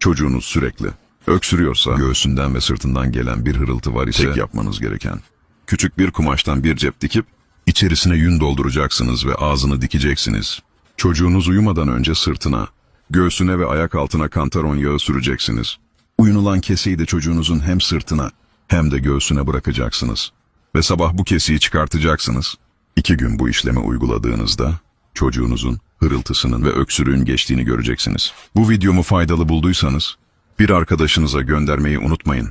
Çocuğunuz sürekli öksürüyorsa, göğsünden ve sırtından gelen bir hırıltı var ise tek yapmanız gereken, küçük bir kumaştan bir cep dikip içerisine yün dolduracaksınız ve ağzını dikeceksiniz. Çocuğunuz uyumadan önce sırtına, göğsüne ve ayak altına kantaron yağı süreceksiniz. Uyunulan keseyi de çocuğunuzun hem sırtına hem de göğsüne bırakacaksınız. Ve sabah bu kesiyi çıkartacaksınız. 2 gün bu işlemi uyguladığınızda çocuğunuzun hırıltısının ve öksürüğün geçtiğini göreceksiniz. Bu videomu faydalı bulduysanız bir arkadaşınıza göndermeyi unutmayın.